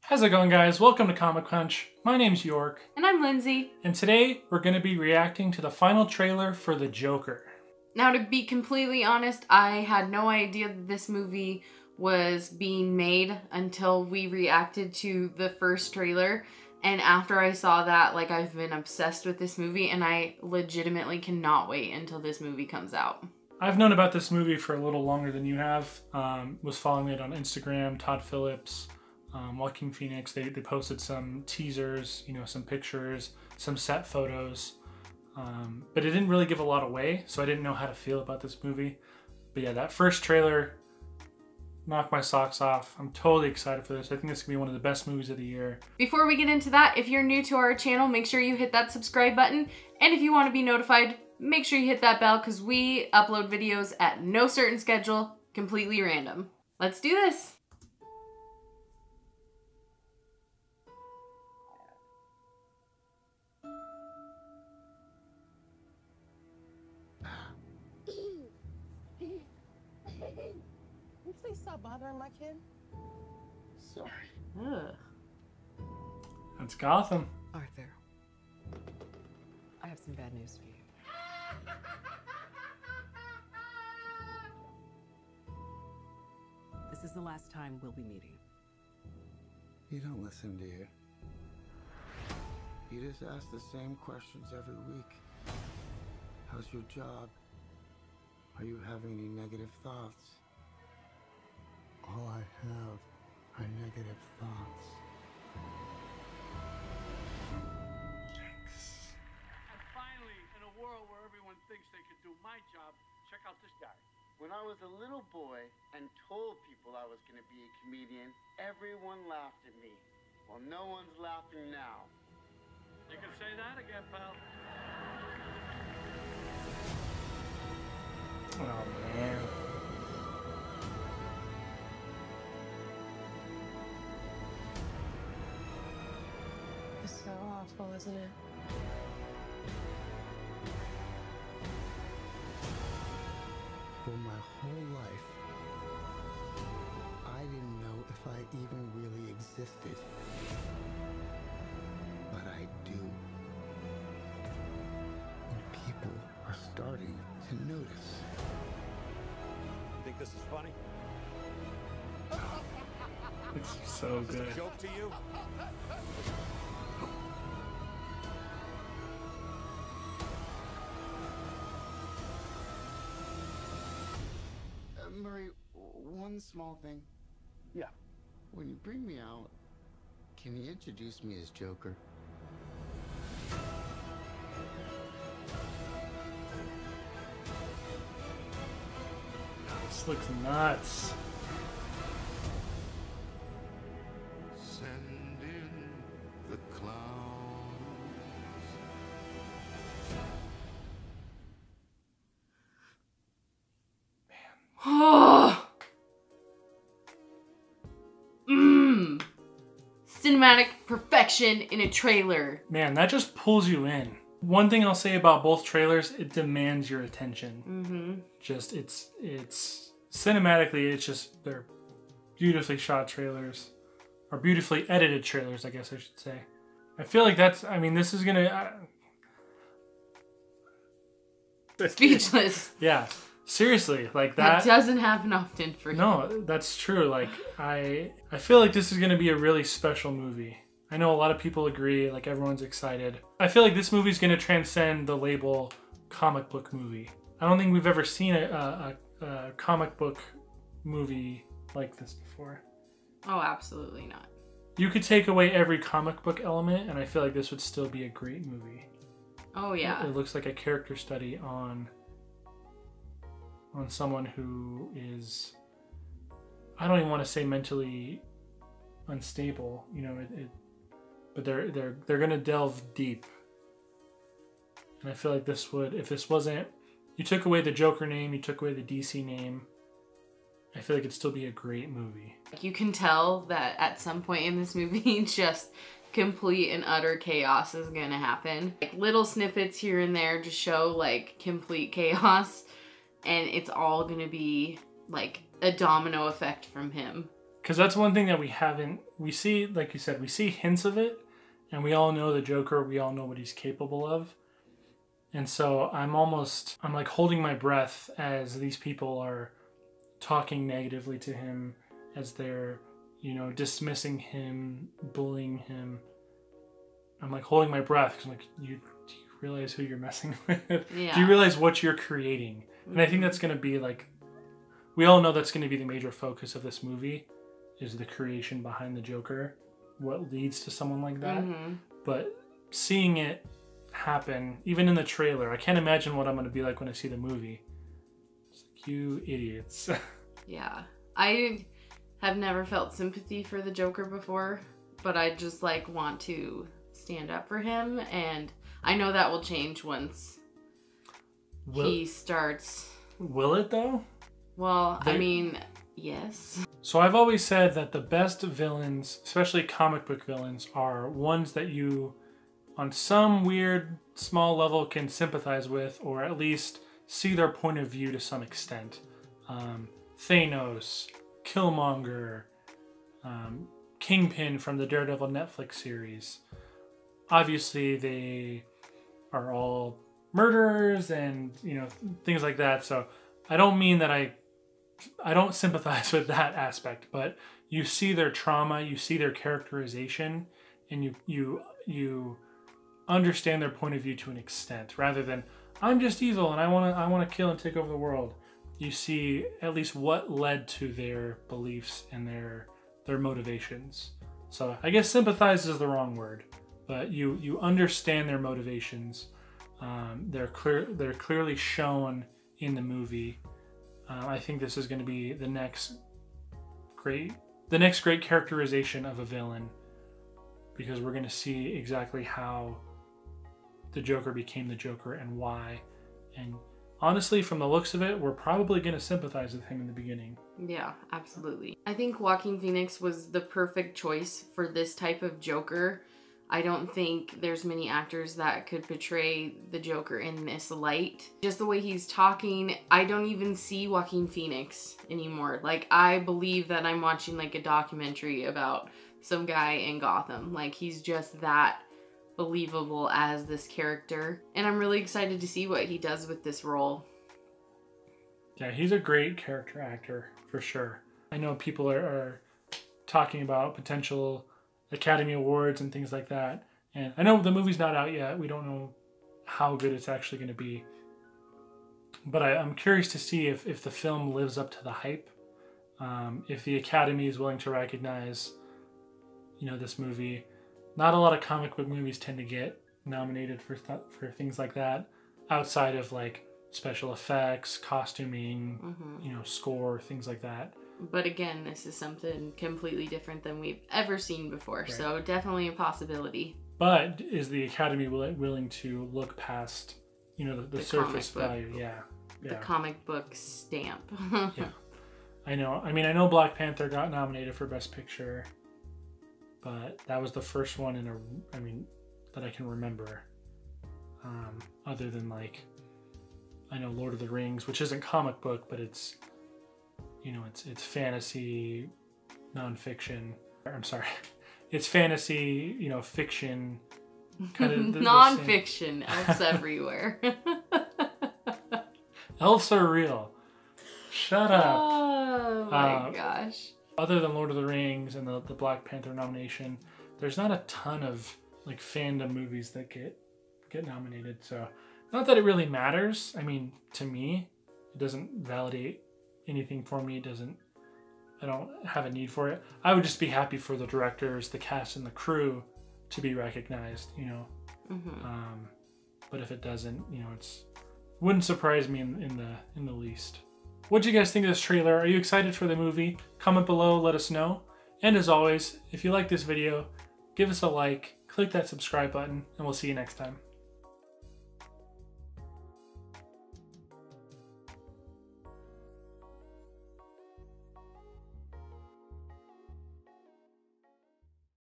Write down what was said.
How's it going, guys? Welcome to Comic Punch. My name's York. And I'm Lindsay. And today we're going to be reacting to the final trailer for The Joker. Now, to be completely honest, I had no idea that this movie was being made until we reacted to the first trailer. And after I saw that, like, I've been obsessed with this movie and I legitimately cannot wait until this movie comes out. I've known about this movie for a little longer than you have. Was following it on Instagram. Todd Phillips, Joaquin, they posted some teasers, some pictures, some set photos. But it didn't really give a lot away, so I didn't know how to feel about this movie. But yeah, that first trailer knocked my socks off. I'm totally excited for this. I think this could be one of the best movies of the year. Before we get into that, if you're new to our channel, make sure you hit that subscribe button. And if you want to be notified, make sure you hit that bell because we upload videos at no certain schedule, completely random. Let's do this. Please stop bothering my kid. Sorry. Ugh. That's Gotham. Arthur, I have some bad news for you. This is the last time we'll be meeting. You don't listen, do you? You just ask the same questions every week. How's your job? Are you having any negative thoughts? All I have are negative thoughts. And finally, in a world where everyone thinks they can do my job, check out this guy. When I was a little boy and told people I was going to be a comedian, everyone laughed at me. Well, no one's laughing now. You can say that again, pal. Oh, man. It's so awful, isn't it? For my whole life, I didn't know if I even really existed. But I do. And people are starting to notice. You think this is funny? It's so Is it good. a joke to you? Murray, one small thing. Yeah. When you bring me out, can you introduce me as Joker? This looks nuts. Send in the clowns. Oh. Cinematic perfection in a trailer. Man, that just pulls you in. One thing I'll say about both trailers, it demands your attention. Just, it's cinematically, it's just, they're beautifully shot trailers. Or beautifully edited trailers, I guess I should say. I feel like that's, I mean, this is gonna... Speechless. Yeah. Seriously, like That doesn't happen often for you. No, that's true. Like, I feel like this is going to be a really special movie. I know a lot of people agree, like everyone's excited. I feel like this movie's going to transcend the label comic book movie. I don't think we've ever seen a comic book movie like this before. Oh, absolutely not. You could take away every comic book element and I feel like this would still be a great movie. Oh, yeah. It looks like a character study on someone who is, I don't even want to say mentally unstable, but they're gonna delve deep, and I feel like this would, if this wasn't, you took away the Joker name, you took away the DC name, I feel like it'd still be a great movie. You can tell that at some point in this movie, just complete and utter chaos is gonna happen. Like little snippets here and there just show like complete chaos. And it's all gonna be like a domino effect from him. Because that's one thing that we see, like you said, we see hints of it, and we all know the Joker, we all know what he's capable of. And so I'm like holding my breath as these people are talking negatively to him, as they're, you know, dismissing him, bullying him. I'm like holding my breath because I'm like, do you realize who you're messing with? Yeah. Do you realize what you're creating? And I think that's going to be like, we all know that's going to be the major focus of this movie, is the creation behind the Joker, what leads to someone like that. But seeing it happen, even in the trailer, I can't imagine what I'm going to be like when I see the movie. It's like, you idiots. Yeah. I have never felt sympathy for the Joker before, but I just like want to stand up for him, and I know that will change once he starts. Will it though? Well, I mean, yes. So I've always said that the best villains, especially comic book villains, are ones that you, on some weird small level, can sympathize with, or at least see their point of view to some extent. Thanos, Killmonger, Kingpin from the Daredevil Netflix series. Obviously, they are all murderers and, you know, things like that. So I don't mean that I don't sympathize with that aspect, but you see their trauma, you see their characterization, and you understand their point of view to an extent, rather than I'm just evil and I want to kill and take over the world. You see at least what led to their beliefs and their motivations. So I guess sympathize is the wrong word, but you understand their motivations. They're clearly shown in the movie. I think this is going to be the next great characterization of a villain, because we're going to see exactly how the Joker became the Joker and why. And honestly, from the looks of it, we're probably going to sympathize with him in the beginning. Yeah, absolutely. I think Joaquin Phoenix was the perfect choice for this type of Joker. I don't think there's many actors that could portray the Joker in this light. Just the way he's talking, I don't even see Joaquin Phoenix anymore. Like, I believe that I'm watching like a documentary about some guy in Gotham. Like, he's just that believable as this character. And I'm really excited to see what he does with this role. Yeah, he's a great character actor, for sure. I know people are talking about potential Academy Awards and things like that. And I know the movie's not out yet. We don't know how good it's actually going to be. But I'm curious to see if the film lives up to the hype. If the Academy is willing to recognize, you know, this movie. Not a lot of comic book movies tend to get nominated for things like that, outside of like special effects, costuming, you know, score, things like that. But again, this is something completely different than we've ever seen before, right. So definitely a possibility. But is the Academy willing to look past, you know, the surface value? Yeah. The comic book stamp. Yeah. I know. I mean, I know Black Panther got nominated for Best Picture, but that was the first one that I can remember. Other than like, I know Lord of the Rings, which isn't comic book, but it's, you know, it's fantasy, nonfiction. I'm sorry, it's fantasy, you know, fiction. Kind of nonfiction. Elves everywhere. Elves are real. Shut up. Oh my gosh. Other than Lord of the Rings and the Black Panther nomination, there's not a ton of like fandom movies that get nominated. So not that it really matters. I mean, to me, it doesn't validate anything for me. I don't have a need for it. I would just be happy for the directors, the cast, and the crew to be recognized, you know. But if it doesn't, you know, wouldn't surprise me in the least. What do you guys think of this trailer? Are you excited for the movie? Comment below, let us know. And as always, if you like this video, give us a like, click that subscribe button, and we'll see you next time.